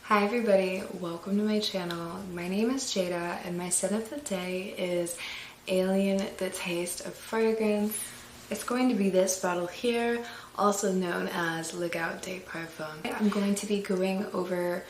Hi everybody, welcome to my channel. My name is Jada and my scent of the day is Alien the Taste of Fragrance. It's going to be this bottle here, also known as Légère de Parfum. I'm going to be going over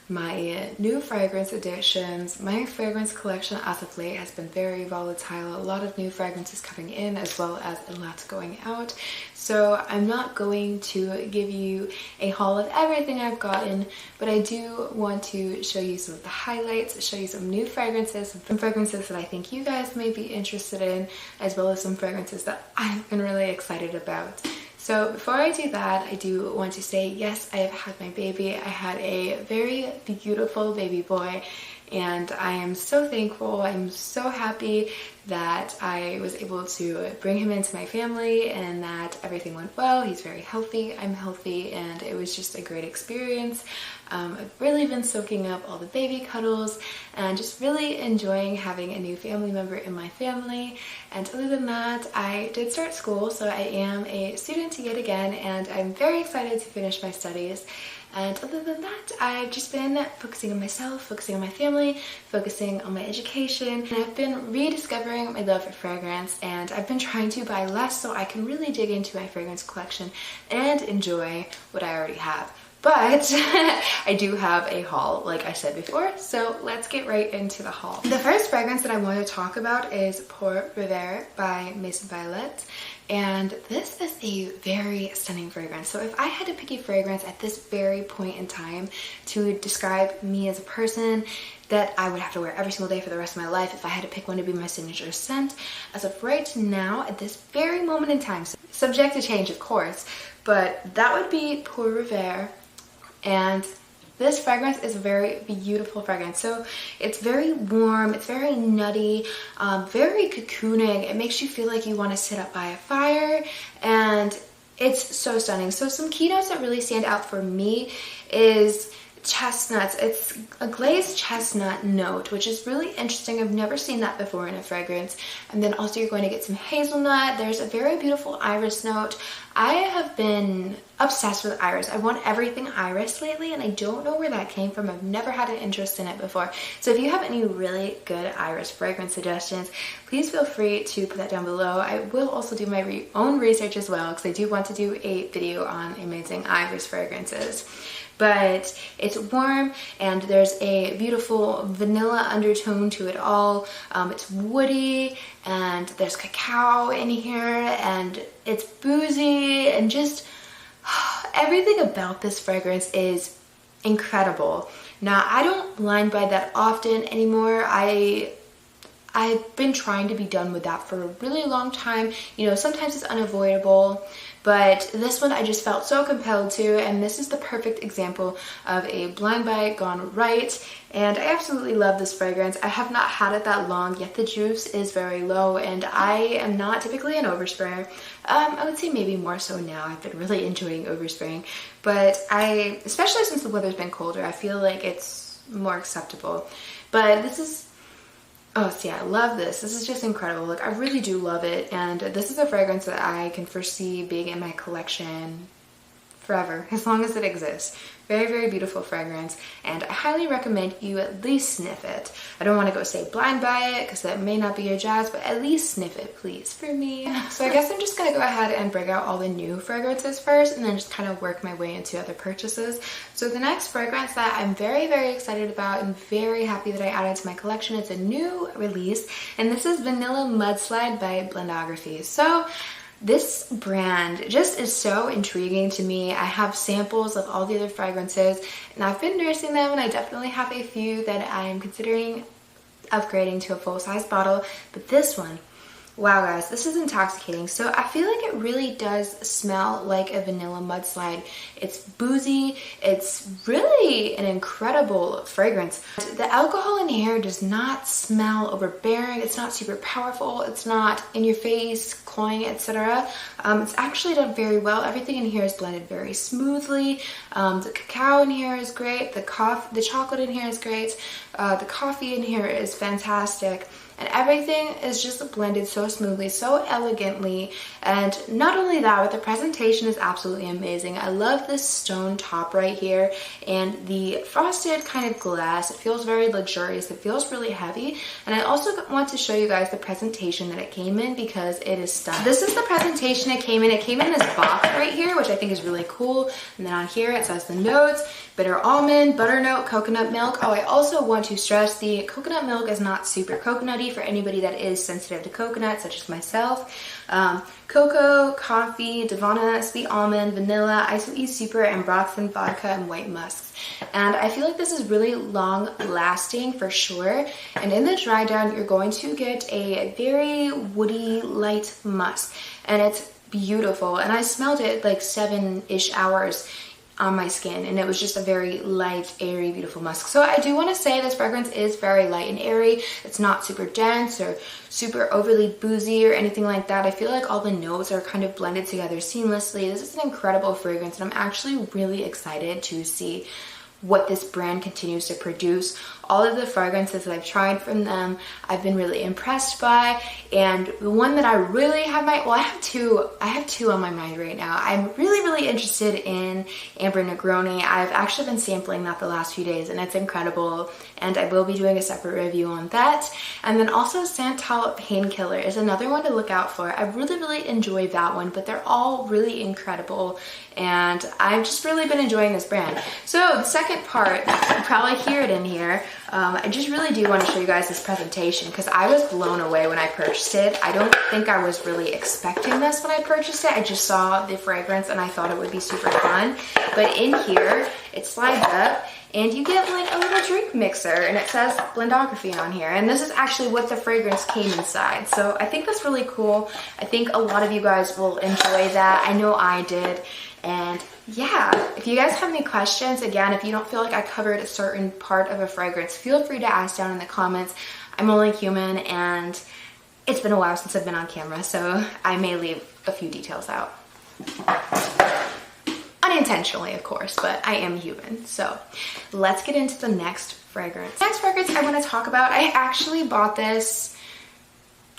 my new fragrance additions. My fragrance collection as of late has been very volatile. A lot of new fragrances coming in as well as a lot going out. So I'm not going to give you a haul of everything I've gotten, but I do want to show you some of the highlights, show you some new fragrances, some fragrances that I think you guys may be interested in, as well as some fragrances that I've been really excited about. So before I do that, I do want to say, yes, I have had my baby. I had a very beautiful baby boy, and I am so thankful. I'm so happy that I was able to bring him into my family and that everything went well. He's very healthy, I'm healthy, and it was just a great experience. I've really been soaking up all the baby cuddles and just really enjoying having a new family member in my family. And other than that, I did start school, so I am a student yet again, and I'm very excited to finish my studies. And other than that, I've just been focusing on myself, focusing on my family, focusing on my education. And I've been rediscovering my love for fragrance, and I've been trying to buy less so I can really dig into my fragrance collection and enjoy what I already have. But I do have a haul, like I said before, so let's get right into the haul. The first fragrance that I want to talk about is Pour Rêver by Maison. And this is a very stunning fragrance. So if I had to pick a fragrance at this very point in time to describe me as a person that I would have to wear every single day for the rest of my life, if I had to pick one to be my signature scent, as of right now, at this very moment in time, subject to change of course, but that would be Pour Rêver. And this fragrance is a very beautiful fragrance. So it's very warm, it's very nutty, very cocooning. It makes you feel like you want to sit up by a fire, and it's so stunning. So some key notes that really stand out for me is chestnuts. It's a glazed chestnut note, which is really interesting. I've never seen that before in a fragrance. And then also you're going to get some hazelnut. There's a very beautiful iris note. I have been obsessed with iris. I want everything iris lately, and I don't know where that came from. I've never had an interest in it before. So if you have any really good iris fragrance suggestions, please feel free to put that down below. I will also do my own research as well, because I do want to do a video on amazing iris fragrances. But it's warm, and there's a beautiful vanilla undertone to it all. It's woody, and there's cacao in here, and it's boozy, and just everything about this fragrance is incredible. Now, I don't blind buy that often anymore. I've been trying to be done with that for a really long time. You know, sometimes it's unavoidable, but this one I just felt so compelled to, and this is the perfect example of a blind buy gone right. And I absolutely love this fragrance. I have not had it that long, yet the juice is very low, and I am not typically an oversprayer. I would say maybe more so now. I've been really enjoying overspraying, but especially since the weather's been colder, I feel like it's more acceptable. But this is, oh, see, I love this. This is just incredible. Like, I really do love it, and this is a fragrance that I can foresee being in my collection forever, as long as it exists. Very, very beautiful fragrance, and I highly recommend you at least sniff it. I don't want to go say blind buy it, because that may not be your jazz, but at least sniff it, please, for me. So I guess I'm just going to go ahead and break out all the new fragrances first, and then just kind of work my way into other purchases. So the next fragrance that I'm very, very excited about and very happy that I added to my collection, it's a new release, and this is Vanilla Mudslide by BLNDRGRPHY. So this brand just is so intriguing to me. I have samples of all the other fragrances, and I've been nursing them, and I definitely have a few that I'm considering upgrading to a full-size bottle. But this one, wow guys, this is intoxicating. So I feel like it really does smell like a vanilla mudslide. It's boozy, it's really an incredible fragrance. The alcohol in here does not smell overbearing, it's not super powerful, it's not in your face, cloying, etc. It's actually done very well. Everything in here is blended very smoothly. The cacao in here is great, the chocolate in here is great, the coffee in here is fantastic. And everything is just blended so so smoothly, so elegantly. And not only that, but the presentation is absolutely amazing. I love this stone top right here and the frosted kind of glass. It feels very luxurious. It feels really heavy. And I also want to show you guys the presentation that it came in because it is stunning. This is the presentation it came in. It came in this box right here, which I think is really cool. And then on here it says the notes: bitter almond, butternote, coconut milk. Oh, I also want to stress the coconut milk is not super coconutty for anybody that is sensitive to coconut, such as myself. Cocoa, coffee, Divana, sweet almond, vanilla, iso-e super, and Ambroxan vodka, and white musks. And I feel like this is really long lasting for sure. And in the dry down, you're going to get a very woody, light musk. And it's beautiful. And I smelled it like 7-ish hours on my skin, and it was just a very light, airy, beautiful musk. So I do want to say this fragrance is very light and airy. It's not super dense or super overly boozy or anything like that. I feel like all the notes are kind of blended together seamlessly. This is an incredible fragrance, and I'm actually really excited to see what this brand continues to produce. All of the fragrances that I've tried from them, I've been really impressed by. And the one that I really have I have two on my mind right now. I'm really interested in Amber Negroni. I've actually been sampling that the last few days, and it's incredible. And I will be doing a separate review on that. And then also Santal Painkiller is another one to look out for. I really enjoy that one, but they're all really incredible. And I've just really been enjoying this brand. So the second part, you can probably hear it in here. I just really do want to show you guys this presentation because I was blown away when I purchased it. I don't think I was really expecting this when I purchased it. I just saw the fragrance and I thought it would be super fun. But in here, it slides up and you get like a little drink mixer, and it says Blendography on here. And this is actually what the fragrance came inside. So I think that's really cool. I think a lot of you guys will enjoy that. I know I did. And yeah, if you guys have any questions, again, if you don't feel like I covered a certain part of a fragrance, feel free to ask down in the comments. I'm only human, and it's been a while since I've been on camera, so I may leave a few details out. Unintentionally, of course, but I am human. So let's get into the next fragrance. Next fragrance I want to talk about, I actually bought this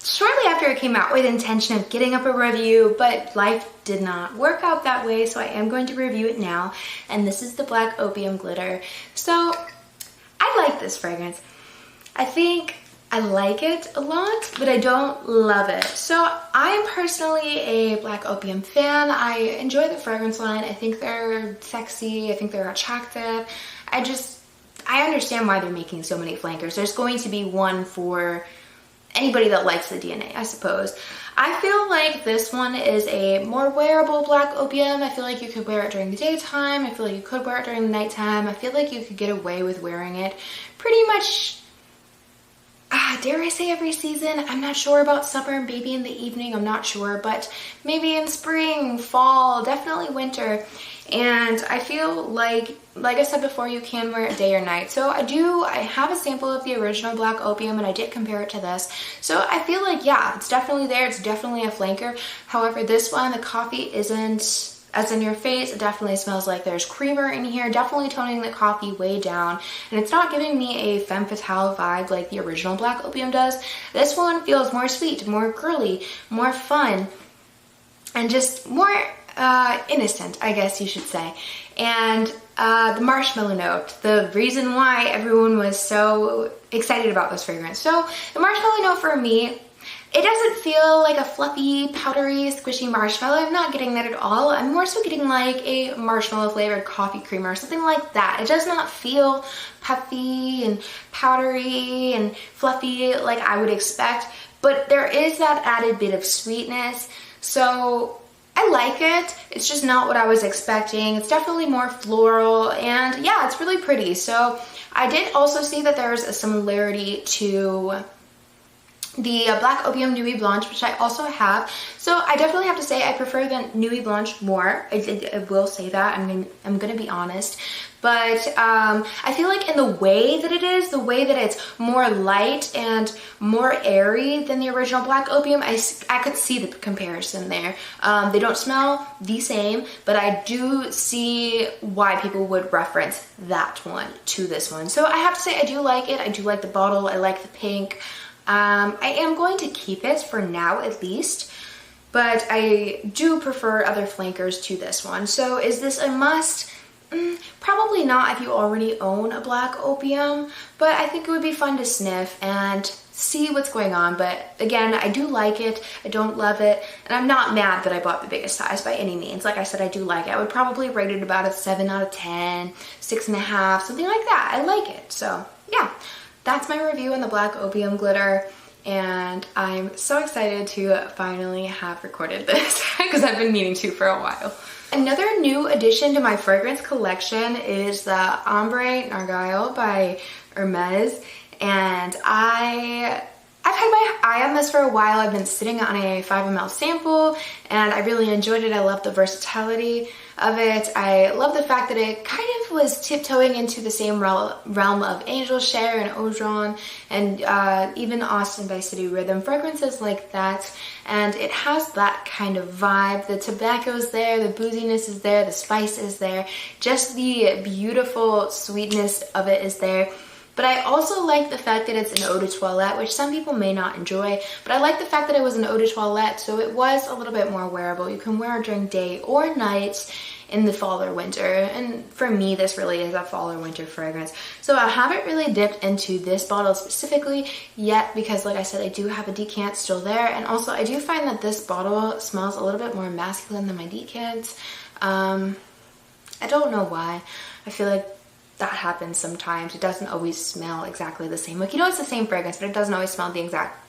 shortly after it came out with intention of getting up a review, but life did not work out that way, so I am going to review it now. And this is the Black Opium Glitter. So I like this fragrance. I think I like it a lot, but I don't love it. So I am personally a Black Opium fan. I enjoy the fragrance line. I think they're sexy. I think they're attractive. I understand why they're making so many flankers. There's going to be one for anybody that likes the DNA, I suppose. I feel like this one is a more wearable Black Opium. I feel like you could wear it during the daytime. I feel like you could wear it during the nighttime. I feel like you could get away with wearing it pretty much, dare I say, every season. I'm not sure about summer, maybe in the evening, I'm not sure, but maybe in spring, fall, definitely winter. And I feel like I said before, you can wear it day or night. So I have a sample of the original Black Opium, and I did compare it to this. So I feel like, yeah, it's definitely there. It's definitely a flanker. However, this one, the coffee isn't as in your face. It definitely smells like there's creamer in here, definitely toning the coffee way down. And it's not giving me a femme fatale vibe like the original Black Opium does. This one feels more sweet, more girly, more fun, and just more innocent, I guess you should say. And the marshmallow note, the reason why everyone was so excited about this fragrance. So the marshmallow note for me, it doesn't feel like a fluffy, powdery, squishy marshmallow. I'm not getting that at all. I'm more so getting like a marshmallow flavored coffee creamer or something like that. It does not feel puffy and powdery and fluffy like I would expect, but there is that added bit of sweetness. So I like it. It's just not what I was expecting. It's definitely more floral, and yeah, it's really pretty. So I did also see that there's a similarity to the Black Opium Nuit Blanche, which I also have. So I definitely have to say I prefer the Nuit Blanche more. I will say that. I'm gonna be honest. But I feel like in the way that it is, the way that it's more light and more airy than the original Black Opium, I could see the comparison there. They don't smell the same, but I do see why people would reference that one to this one. So I have to say I do like it. I do like the bottle. I like the pink. I am going to keep it for now at least, but I do prefer other flankers to this one. So is this a must? Probably not if you already own a black Opium, but I think it would be fun to sniff and see what's going on. But again, I do like it. I don't love it, and I'm not mad that I bought the biggest size by any means. Like I said, I do like it. I would probably rate it about a 7 out of 10, 6.5, something like that. I like it. So yeah, that's my review on the black Opium glitter. And I'm so excited to finally have recorded this because I've been meaning to for a while. Another new addition to my fragrance collection is the Ambre Narguile by Hermès. And I've had my eye on this for a while. I've been sitting on a 5 ml sample and I really enjoyed it. I love the versatility of it. I love the fact that it kind of was tiptoeing into the same realm of Angel Share and Ojon and even Austin by City Rhythm, fragrances like that. And it has that kind of vibe. The tobacco's there, the booziness is there, the spice is there, just the beautiful sweetness of it is there. But I also like the fact that it's an eau de toilette, which some people may not enjoy, but I like the fact that it was an eau de toilette, so it was a little bit more wearable. You can wear it during day or night in the fall or winter, and for me this really is a fall or winter fragrance. So I haven't really dipped into this bottle specifically yet because, like I said, I do have a decant still there, and also I do find that this bottle smells a little bit more masculine than my decants. I don't know why. I feel like that happens sometimes. It doesn't always smell exactly the same. Like, you know, it's the same fragrance, but it doesn't always smell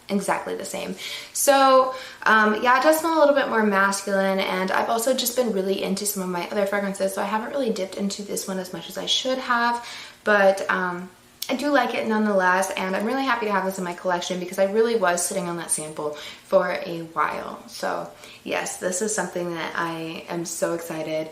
exactly the same. So yeah, it does smell a little bit more masculine, and I've also just been really into some of my other fragrances, so I haven't really dipped into this one as much as I should have, but I do like it nonetheless, and I'm really happy to have this in my collection because I really was sitting on that sample for a while. So yes, this is something that I am so excited,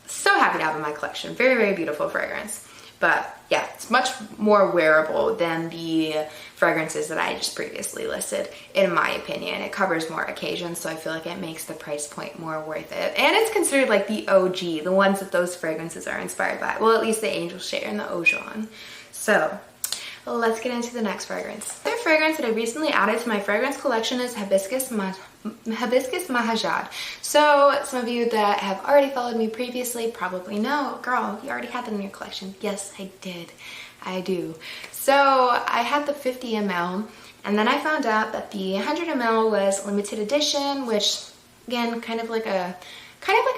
so happy to have in my collection. Very, very beautiful fragrance. But yeah, it's much more wearable than the fragrances that I just previously listed, in my opinion. It covers more occasions, so I feel like it makes the price point more worth it. And it's considered like the OG, the ones that those fragrances are inspired by. Well, at least the Angel Share and the Ojon. So let's get into the next fragrance. The fragrance that I recently added to my fragrance collection is Hibiscus Mahajad. So some of you that have already followed me previously probably know, girl, you already had that in your collection. Yes, I did. I do. So I had the 50 ml, and then I found out that the 100 ml was limited edition, which again, kind of like a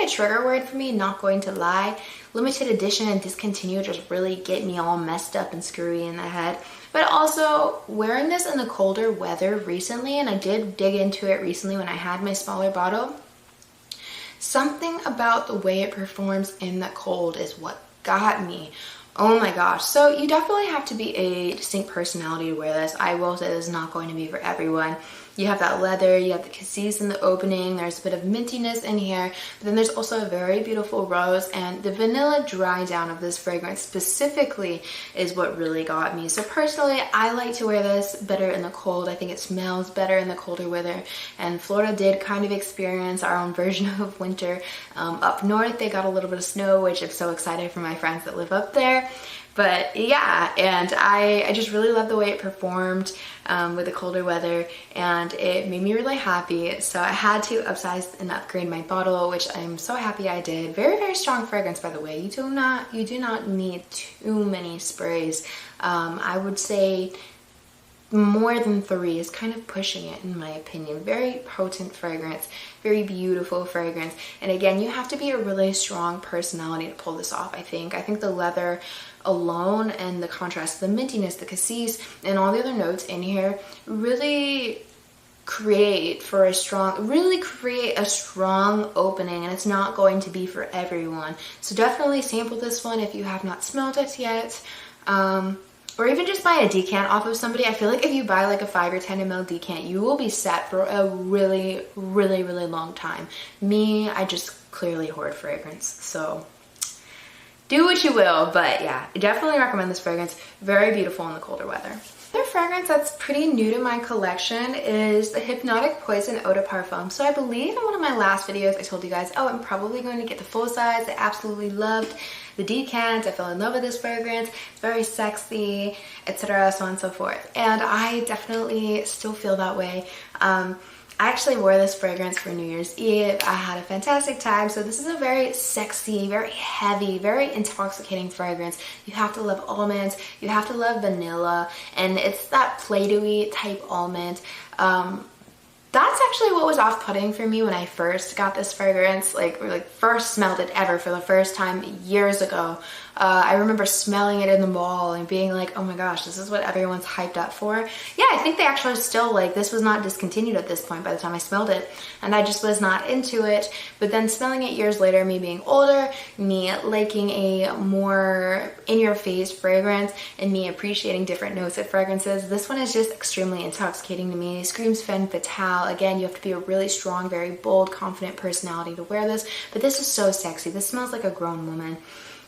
trigger word for me, not going to lie. Limited edition and discontinued just really get me all messed up and screwy in the head. But also wearing this in the colder weather recently, and I did dig into it recently when I had my smaller bottle, something about the way it performs in the cold is what got me. Oh my gosh. So you definitely have to be a distinct personality to wear this. I will say this is not going to be for everyone. You have that leather, you have the cassis in the opening, there's a bit of mintiness in here, but then there's also a very beautiful rose, and the vanilla dry down of this fragrance specifically is what really got me. So personally, I like to wear this better in the cold. I think it smells better in the colder weather, and Florida did kind of experience our own version of winter. Up north, they got a little bit of snow, which I'm so excited for my friends that live up there. But yeah, and I just really love the way it performed with the colder weather, and it made me really happy. So I had to upsize and upgrade my bottle, which I'm so happy I did. Very, very strong fragrance, by the way. You do not need too many sprays. I would say more than 3 is kind of pushing it, in my opinion. Very potent fragrance, very beautiful fragrance. And again, you have to be a really strong personality to pull this off, I think. I think the leather alone and the contrast, the mintiness, the cassis, and all the other notes in here really create a strong opening, and it's not going to be for everyone. So definitely sample this one if you have not smelled it yet. Or even just buy a decant off of somebody. I feel like if you buy like a 5 or 10 ml decant, you will be set for a really, really, really long time. Me, I just clearly hoard fragrance, so do what you will. But yeah, I definitely recommend this fragrance. Very beautiful in the colder weather. Another fragrance that's pretty new to my collection is the Hypnotic Poison Eau de Parfum. So I believe in one of my last videos I told you guys, oh, I'm probably going to get the full size. I absolutely loved the decant. I fell in love with this fragrance. It's very sexy, etc., so on and so forth. And I definitely still feel that way. I actually wore this fragrance for New Year's Eve. I had a fantastic time. So this is a very sexy, very heavy, very intoxicating fragrance. You have to love almonds, you have to love vanilla, and it's that Play-Doh-y type almond. That's actually what was off-putting for me when I first got this fragrance, like first smelled it ever for the first time years ago. I remember smelling it in the mall and being like, oh my gosh, this is what everyone's hyped up for. Yeah, I think they actually still, like, this was not discontinued at this point by the time I smelled it, and I just was not into it. But then smelling it years later, me being older, me liking a more in-your-face fragrance, and me appreciating different notes of fragrances, this one is just extremely intoxicating to me. It screams femme fatale. Again, you have to be a really strong, very bold, confident personality to wear this, but this is so sexy. This smells like a grown woman.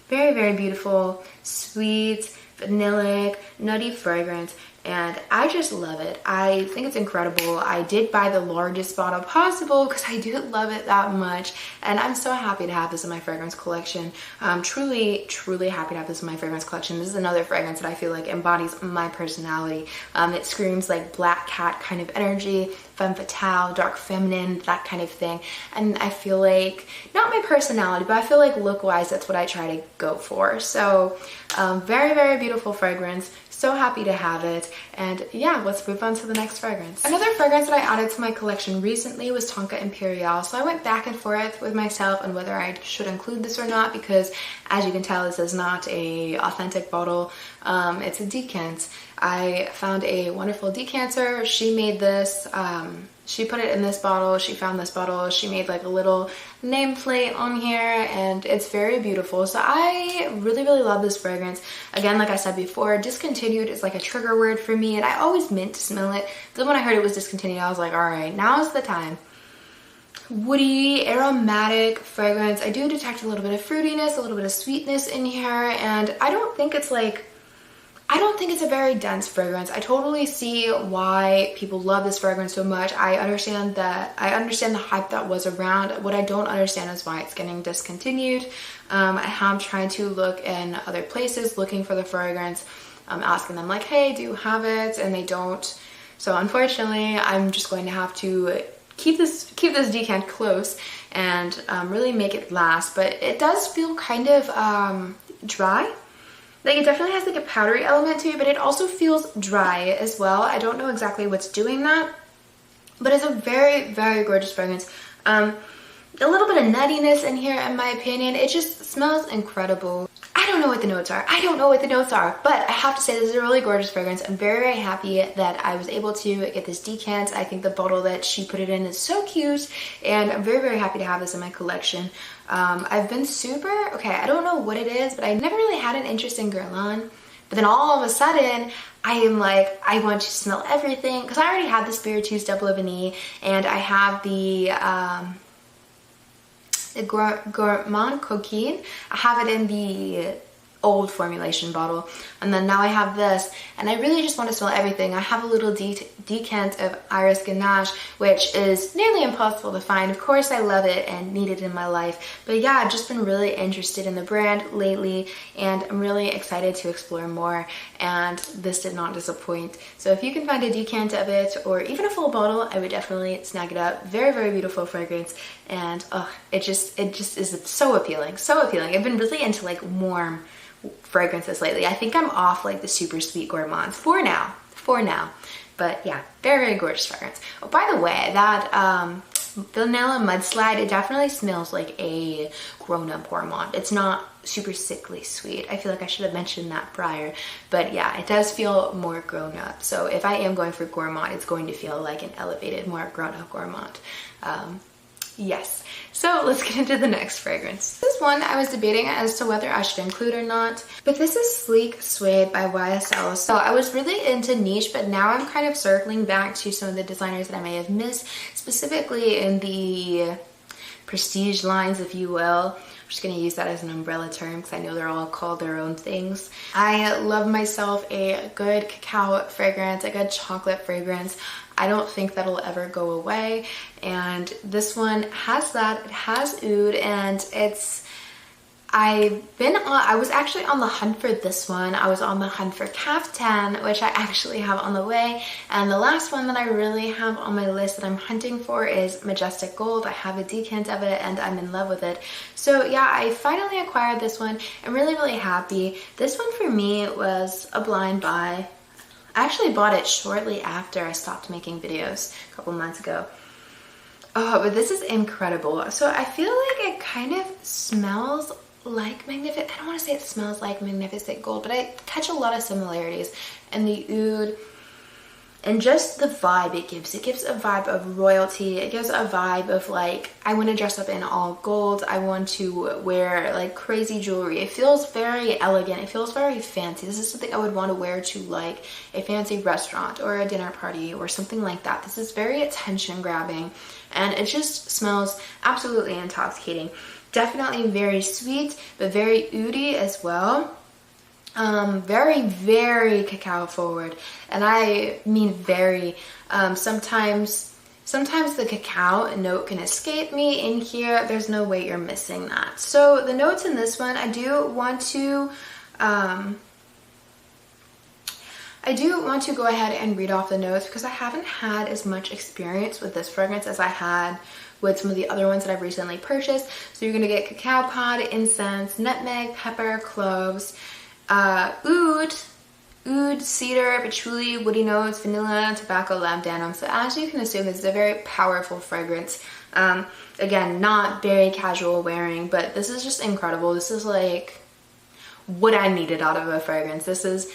Very, very beautiful, sweet, vanillic, nutty fragrance, and I just love it. I think it's incredible. I did buy the largest bottle possible because I do love it that much, and I'm so happy to have this in my fragrance collection. I'm truly, truly happy to have this in my fragrance collection. This is another fragrance that I feel like embodies my personality. It screams like black cat kind of energy, femme fatale, dark feminine, that kind of thing. And I feel like, not my personality, but I feel like look-wise, that's what I try to go for. So very, very beautiful fragrance. So happy to have it. And yeah, let's move on to the next fragrance. Another fragrance that I added to my collection recently was Tonka Imperiale. So I went back and forth with myself on whether I should include this or not, because as you can tell, this is not a authentic bottle. It's a decant. I found a wonderful decanter. She made this, she put it in this bottle, she found this bottle, she made like a little nameplate on here, and it's very beautiful. So I really, really love this fragrance. Again, like I said before, discontinued is like a trigger word for me, and I always meant to smell it. Then when I heard it was discontinued, I was like, all right, now's the time. Woody, aromatic fragrance. I do detect a little bit of fruitiness, a little bit of sweetness in here, and I don't think it's a very dense fragrance. I totally see why people love this fragrance so much. I understand the hype that was around. What I don't understand is why it's getting discontinued. I have tried to look in other places looking for the fragrance, asking them like, hey, do you have it? And they don't. So unfortunately, I'm just going to have to keep this decant close and really make it last. But it does feel kind of dry. Like, it definitely has like a powdery element to it, but it also feels dry as well. I don't know exactly what's doing that, but it's a very, very gorgeous fragrance. A little bit of nuttiness in here, in my opinion. It just smells incredible. I don't know what the notes are. I don't know what the notes are, but I have to say this is a really gorgeous fragrance. I'm very, very happy that I was able to get this decant. I think the bottle that she put it in is so cute, and I'm very, very happy to have this in my collection. I've been okay, I don't know what it is, but I never really had an interest in Guerlain. But then all of a sudden, I am like, I want to smell everything, because I already have the Spiritueuse Double Ebony, and I have the Gourmand Coquine. I have it in the old formulation bottle, and then now I have this, and I really just want to smell everything. I have a little decant of Iris Ganache, which is nearly impossible to find. Of course, I love it and need it in my life, but yeah, I've just been really interested in the brand lately, and I'm really excited to explore more, and this did not disappoint. So if you can find a decant of it, or even a full bottle, I would definitely snag it up. Very, very beautiful fragrance, and it just is so appealing, so appealing. I've been really into like warm fragrances lately. I think I'm off like the super sweet gourmands for now, but yeah, very, very gorgeous fragrance. Oh, by the way, that vanilla Mudslide, it definitely smells like a grown-up gourmand. It's not super sickly sweet. I feel like I should have mentioned that prior, but yeah, it does feel more grown-up. So if I am going for gourmand, it's going to feel like an elevated, more grown-up gourmand. Yes, so let's get into the next fragrance. This one I was debating as to whether I should include or not, but this is Sleek Suede by YSL. So I was really into niche, but now I'm kind of circling back to some of the designers that I may have missed, specifically in the prestige lines, if you will. I'm just gonna use that as an umbrella term because I know they're all called their own things. I love myself a good cacao fragrance, a good chocolate fragrance. I don't think that'll ever go away, and this one has that. It has oud, and I was actually on the hunt for this one. I was on the hunt for Caftan, which I actually have on the way. And the last one that I really have on my list that I'm hunting for is Majestic Gold. I have a decant of it and I'm in love with it. So yeah, I finally acquired this one. I'm really, really happy. This one for me was a blind buy. I actually bought it shortly after I stopped making videos a couple months ago. Oh, but this is incredible. So I feel like it kind of smells like Magnificent. I don't want to say it smells like Magnificent Gold, but I catch a lot of similarities. And the oud and just the vibe it gives. It gives a vibe of royalty. It gives a vibe of like, I want to dress up in all gold. I want to wear like crazy jewelry. It feels very elegant. It feels very fancy. This is something I would want to wear to like a fancy restaurant or a dinner party or something like that. This is very attention grabbing and it just smells absolutely intoxicating. Definitely very sweet, but very oudy as well. Very, very cacao forward. And I mean very. Sometimes the cacao note can escape me. In here, there's no way you're missing that. So the notes in this one, I do want to go ahead and read off the notes because I haven't had as much experience with this fragrance as I had with some of the other ones that I've recently purchased. So you're gonna get cacao pod, incense, nutmeg, pepper, cloves, oud, cedar, patchouli, woody notes, vanilla, tobacco, labdanum. So as you can assume, this is a very powerful fragrance. Again, not very casual wearing, but this is just incredible. This is like what I needed out of a fragrance. This is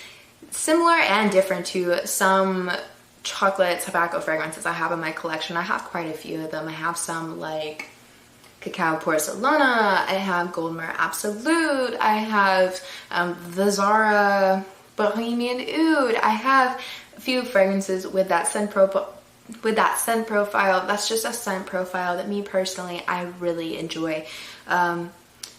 similar and different to some chocolate tobacco fragrances I have in my collection. I have quite a few of them. I have some like Cacao Porcelana, I have Goldmer Absolute, I have the Zara Bohemian Oud. I have a few fragrances with that scent profile. That's just a scent profile that me personally I really enjoy.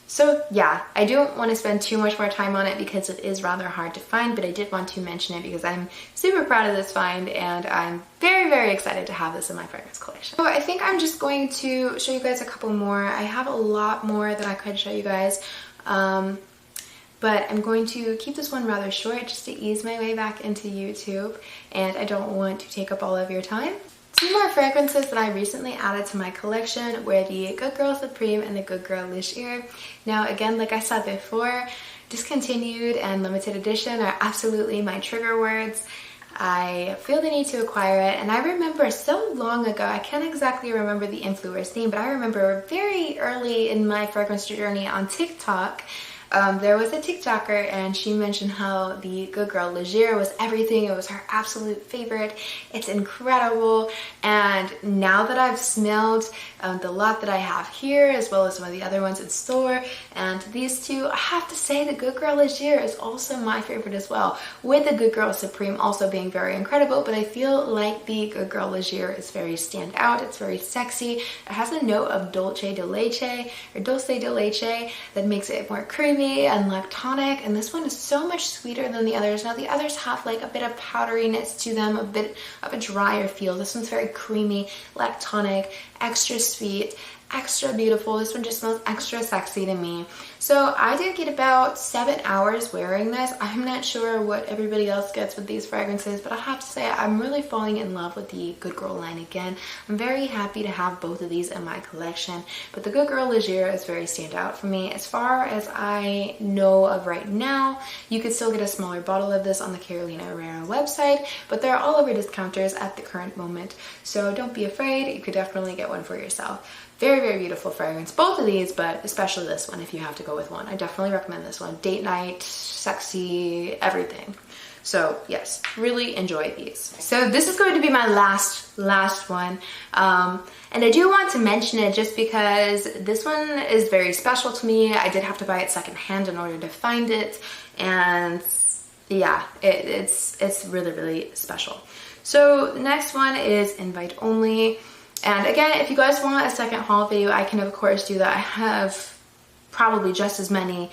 So yeah, I don't want to spend too much more time on it because it is rather hard to find, but I did want to mention it because I'm super proud of this find and I'm very, very excited to have this in my fragrance collection. So I think I'm just going to show you guys a couple more. I have a lot more that I could show you guys, but I'm going to keep this one rather short just to ease my way back into YouTube, and I don't want to take up all of your time. Two more fragrances that I recently added to my collection were the Good Girl Supreme and the Good Girl Légère. Now again, like I said before, discontinued and limited edition are absolutely my trigger words. I feel the need to acquire it, and I remember so long ago, I can't exactly remember the influencer's name, but I remember very early in my fragrance journey on TikTok, there was a TikToker and she mentioned how the Good Girl Légère was everything. It was her absolute favorite. It's incredible. And now that I've smelled the lot that I have here, as well as some of the other ones in store, and these two, I have to say the Good Girl Légère is also my favorite as well, with the Good Girl Supreme also being very incredible. But I feel like the Good Girl Légère is very stand out. It's very sexy. It has a note of dulce de leche that makes it more creamy and lactonic, and this one is so much sweeter than the others. Now the others have like a bit of powderiness to them, a bit of a drier feel. This one's very creamy, lactonic, extra sweet, extra beautiful. This one just smells extra sexy to me. So I did get about 7 hours wearing this. I'm not sure what everybody else gets with these fragrances, but I have to say I'm really falling in love with the Good Girl line again. I'm very happy to have both of these in my collection, but the Good Girl Légère is very standout for me. As far as I know of right now, you could still get a smaller bottle of this on the Carolina Herrera website, but they're all over discounters at the current moment, so don't be afraid. You could definitely get one for yourself. Very, very beautiful fragrance. Both of these, but especially this one if you have to go with one. I definitely recommend this one. Date night, sexy, everything. So yes, really enjoy these. So this is going to be my last one. And I do want to mention it just because this one is very special to me. I did have to buy it secondhand in order to find it. And yeah, it's really, really special. So the next one is Invite Only. And again, if you guys want a second haul video, I can of course do that. I have probably just as many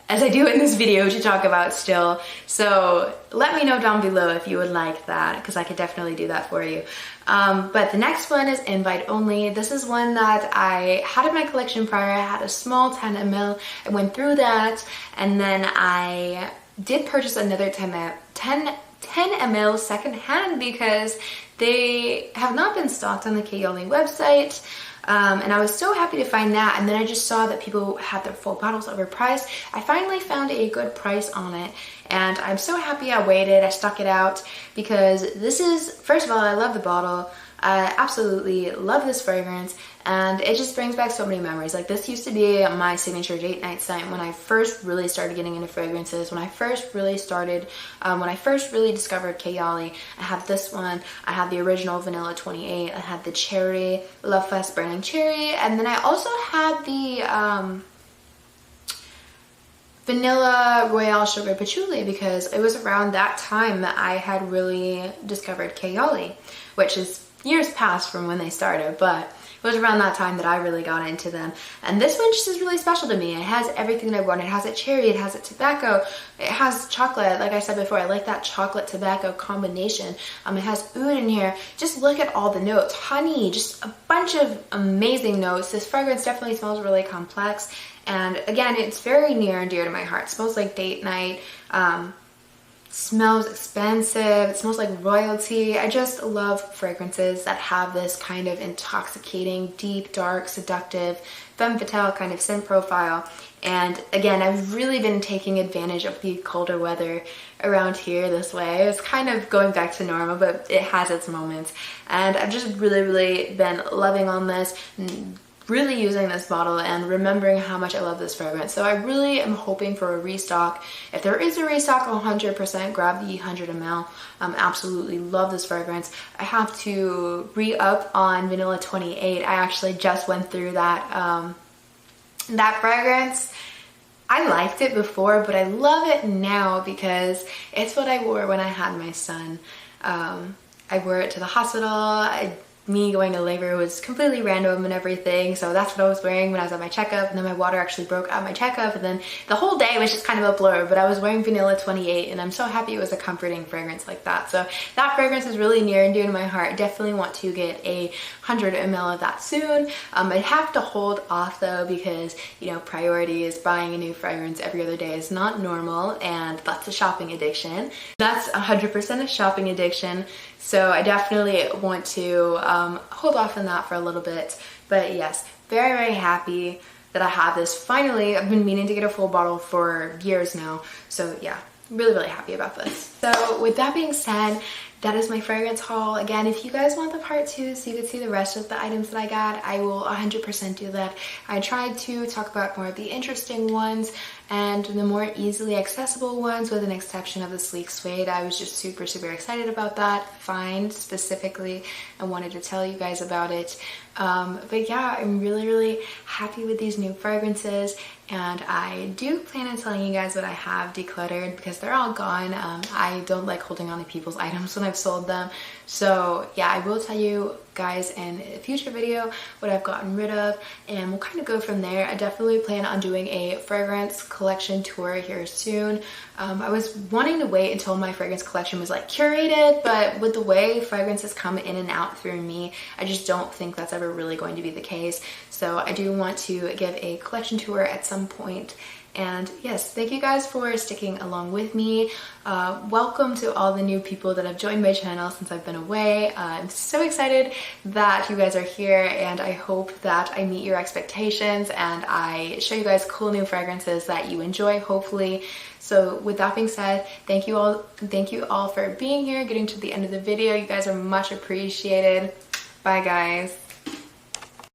as I do in this video to talk about still. So let me know down below if you would like that, because I could definitely do that for you. But the next one is invite only. This is one that I had in my collection prior. I had a small 10 ml. I went through that, and then I did purchase another 10 ml secondhand because they have not been stocked on the KAYALI website. And I was so happy to find that, and then I just saw that people had their full bottles overpriced. I finally found a good price on it, and I'm so happy I waited. I stuck it out because this is, first of all, I love the bottle. I absolutely love this fragrance, and it just brings back so many memories. Like, this used to be my signature date night scent when I first really started getting into fragrances, when I first really discovered KAYALI. I had this one, I had the original Vanilla 28, I had the Cherry, Love Fest Burning Cherry, and then I also had the Vanilla Royale Sugar Patchouli, because it was around that time that I had really discovered KAYALI, which is years past from when they started, but it was around that time that I really got into them. And this one just is really special to me. It has everything that I want. It has a cherry, it has a tobacco, it has chocolate. Like I said before, I like that chocolate tobacco combination. It has oud in here. Just look at all the notes. Honey, just a bunch of amazing notes. This fragrance definitely smells really complex. And again, it's very near and dear to my heart. It smells like date night. Smells expensive, it smells like royalty. I just love fragrances that have this kind of intoxicating, deep, dark, seductive, femme fatale kind of scent profile. And again, I've really been taking advantage of the colder weather around here this way. It's kind of going back to normal, but it has its moments. And I've just really been loving on this, really using this bottle and remembering how much I love this fragrance. So I really am hoping for a restock. If there is a restock, I'll 100% grab the 100 ml. Absolutely love this fragrance. I have to re-up on Vanilla 28. I actually just went through that that fragrance. I liked it before, but I love it now because it's what I wore when I had my son. I wore it to the hospital. Me going to labor was completely random and everything, so that's what I was wearing when I was at my checkup, and then my water actually broke at my checkup, and then the whole day was just kind of a blur, but I was wearing Vanilla 28, and I'm so happy it was a comforting fragrance like that. So that fragrance is really near and dear to my heart. Definitely want to get a 100 ml of that soon. I'd have to hold off though, because, you know, priority is buying a new fragrance every other day is not normal, and that's a shopping addiction. That's 100% a shopping addiction. So I definitely want to hold off on that for a little bit. But yes, very happy that I have this finally. I've been meaning to get a full bottle for years now. So yeah, really happy about this. So with that being said, that is my fragrance haul. Again, if you guys want the part 2 so you can see the rest of the items that I got, I will 100% do that. I tried to talk about more of the interesting ones and the more easily accessible ones, with an exception of the sleek suede. I was just super excited about that find specifically and wanted to tell you guys about it. But yeah, I'm really happy with these new fragrances, and I do plan on telling you guys what I have decluttered because they're all gone. I don't like holding on to people's items when I've sold them. So yeah, I will tell you guys in a future video what I've gotten rid of, and we'll kind of go from there. I definitely plan on doing a fragrance collection tour here soon. I was wanting to wait until my fragrance collection was like curated, but with the way fragrances come in and out through me, I just don't think that's ever really going to be the case. So I do want to give a collection tour at some point. And yes, thank you guys for sticking along with me. Welcome to all the new people that have joined my channel since I've been away. I'm so excited that you guys are here, and I hope that I meet your expectations and I show you guys cool new fragrances that you enjoy, hopefully. So with that being said, thank you all for being here, getting to the end of the video. You guys are much appreciated. Bye guys.